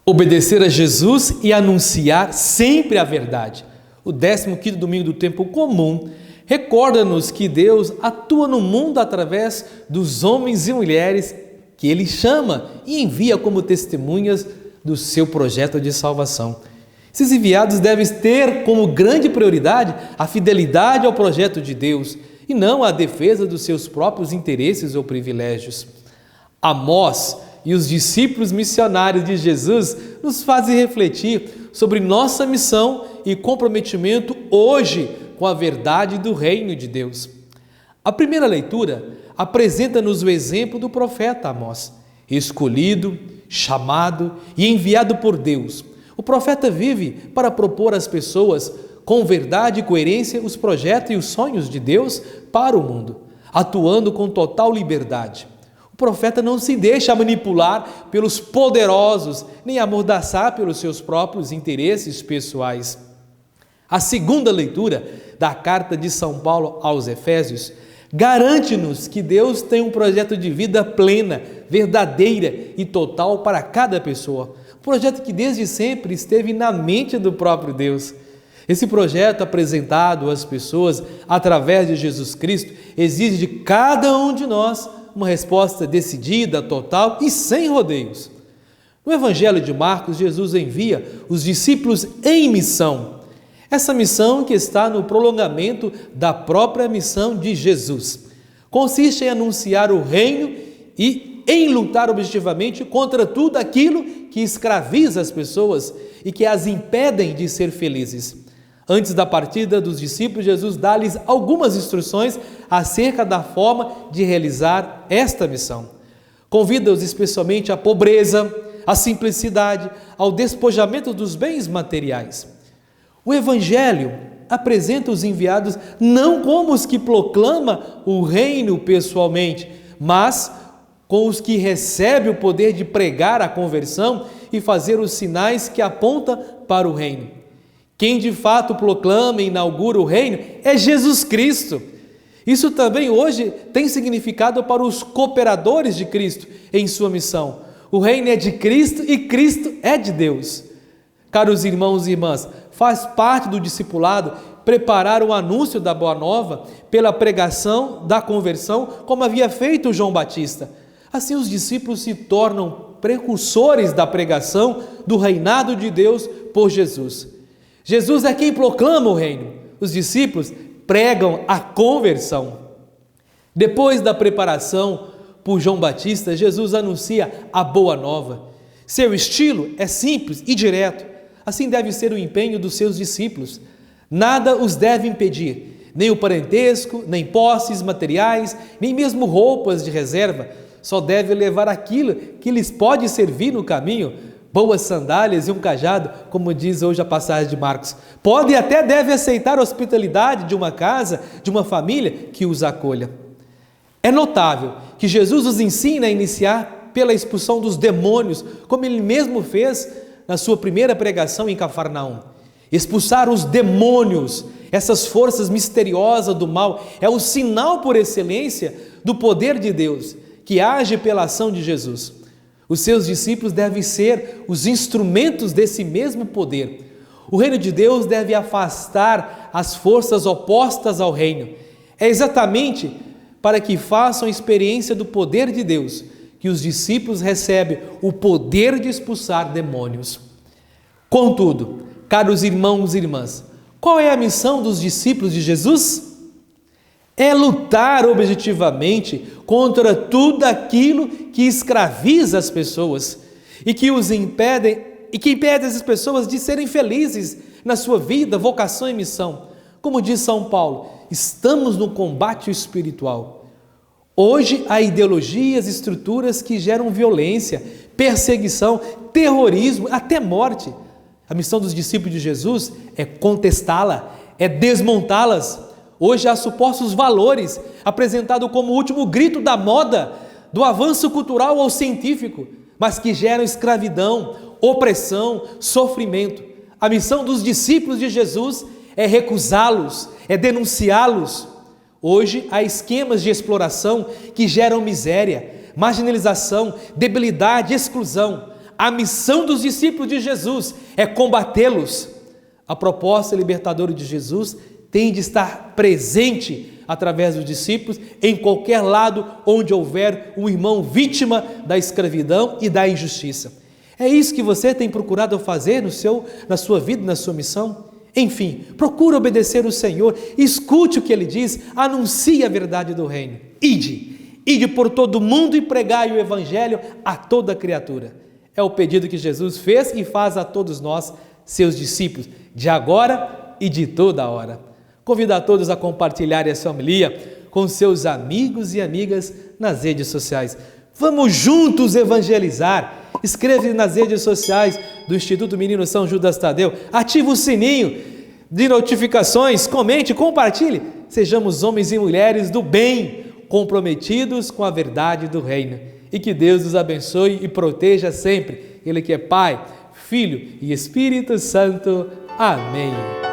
Obedecer a Jesus e anunciar sempre a verdade. O 15º domingo do tempo comum recorda-nos que Deus atua no mundo através dos homens e mulheres que Ele chama e envia como testemunhas do seu projeto de salvação. Esses enviados devem ter como grande prioridade a fidelidade ao projeto de Deus e não a defesa dos seus próprios interesses ou privilégios. Amós e os discípulos missionários de Jesus nos fazem refletir sobre nossa missão e comprometimento hoje com a verdade do reino de Deus. A primeira leitura apresenta-nos o exemplo do profeta Amós, escolhido, chamado e enviado por Deus. O profeta vive para propor às pessoas, com verdade e coerência, os projetos e os sonhos de Deus para o mundo, atuando com total liberdade. O profeta não se deixa manipular pelos poderosos, nem amordaçar pelos seus próprios interesses pessoais. A segunda leitura da carta de São Paulo aos Efésios garante-nos que Deus tem um projeto de vida plena, verdadeira e total para cada pessoa. Um projeto que desde sempre esteve na mente do próprio Deus. Esse projeto apresentado às pessoas através de Jesus Cristo exige de cada um de nós uma resposta decidida, total e sem rodeios. No Evangelho de Marcos, Jesus envia os discípulos em missão. Essa missão que está no prolongamento da própria missão de Jesus. Consiste em anunciar o reino e em lutar objetivamente contra tudo aquilo que escraviza as pessoas e que as impedem de ser felizes. Antes da partida dos discípulos, Jesus dá-lhes algumas instruções acerca da forma de realizar esta missão. Convida-os especialmente à pobreza, à simplicidade, ao despojamento dos bens materiais. O Evangelho apresenta os enviados não como os que proclamam o reino pessoalmente, mas com os que recebem o poder de pregar a conversão e fazer os sinais que apontam para o reino. Quem de fato proclama e inaugura o reino é Jesus Cristo. Isso também hoje tem significado para os cooperadores de Cristo em sua missão. O reino é de Cristo e Cristo é de Deus. Caros irmãos e irmãs, faz parte do discipulado preparar o anúncio da Boa Nova pela pregação da conversão, como havia feito João Batista. Assim, os discípulos se tornam precursores da pregação do reinado de Deus por Jesus. Jesus é quem proclama o reino. Os discípulos pregam a conversão. Depois da preparação por João Batista, Jesus anuncia a Boa Nova. Seu estilo é simples e direto. Assim deve ser o empenho dos seus discípulos. Nada os deve impedir, nem o parentesco, nem posses materiais, nem mesmo roupas de reserva. Só deve levar aquilo que lhes pode servir no caminho, boas sandálias e um cajado, como diz hoje a passagem de Marcos. Pode e até deve aceitar a hospitalidade de uma casa, de uma família que os acolha. É notável que Jesus os ensina a iniciar pela expulsão dos demônios, como ele mesmo fez na sua primeira pregação em Cafarnaum. Expulsar os demônios, essas forças misteriosas do mal, é o sinal por excelência do poder de Deus, que age pela ação de Jesus. Os seus discípulos devem ser os instrumentos desse mesmo poder. O reino de Deus deve afastar as forças opostas ao reino. É exatamente para que façam experiência do poder de Deus que os discípulos recebem o poder de expulsar demônios. Contudo, caros irmãos e irmãs, qual é a missão dos discípulos de Jesus? É lutar objetivamente contra tudo aquilo que escraviza as pessoas e que impede essas pessoas de serem felizes na sua vida, vocação e missão. Como diz São Paulo, estamos no combate espiritual. Hoje há ideologias, estruturas que geram violência, perseguição, terrorismo, até morte. A missão dos discípulos de Jesus é contestá-la, é desmontá-las. Hoje há supostos valores apresentados como o último grito da moda, do avanço cultural ou científico, mas que geram escravidão, opressão, sofrimento. A missão dos discípulos de Jesus é recusá-los, é denunciá-los. Hoje há esquemas de exploração que geram miséria, marginalização, debilidade, exclusão. A missão dos discípulos de Jesus é combatê-los. A proposta libertadora de Jesus tem de estar presente através dos discípulos em qualquer lado onde houver um irmão vítima da escravidão e da injustiça. É isso que você tem procurado fazer na sua vida, na sua missão? Enfim, procure obedecer o Senhor, escute o que Ele diz, anuncie a verdade do reino. Ide por todo o mundo e pregai o Evangelho a toda criatura. É o pedido que Jesus fez e faz a todos nós, seus discípulos, de agora e de toda hora. Convido a todos a compartilhar essa homilia com seus amigos e amigas nas redes sociais. Vamos juntos evangelizar. Escreva nas redes sociais do Instituto Menino São Judas Tadeu. Ative o sininho de notificações. Comente, compartilhe. Sejamos homens e mulheres do bem, comprometidos com a verdade do reino. E que Deus nos abençoe e proteja sempre. Ele que é Pai, Filho e Espírito Santo. Amém.